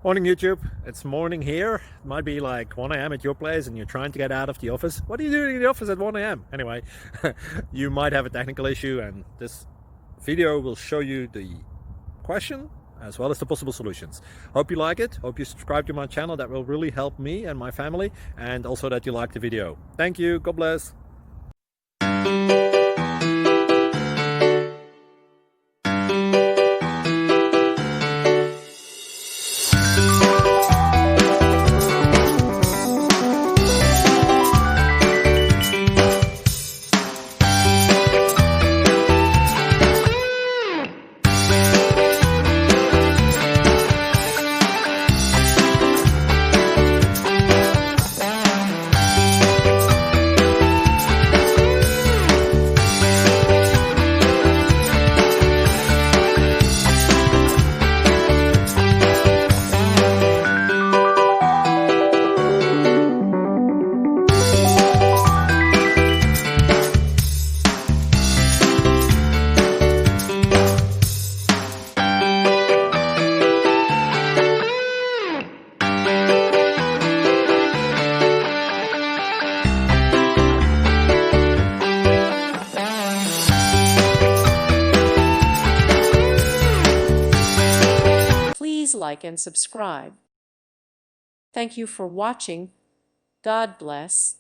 Morning YouTube, it's morning here. It might be like 1 a.m. at your place and you're trying to get out of the office. What are you doing in the office at 1 a.m? Anyway, you might have a technical issue and this video will show you the question as well as the possible solutions. Hope you like it, hope you subscribe to my channel. That will really help me and my family, and also that you like the video. Thank you, God bless. Please like and subscribe. Thank you for watching. God bless.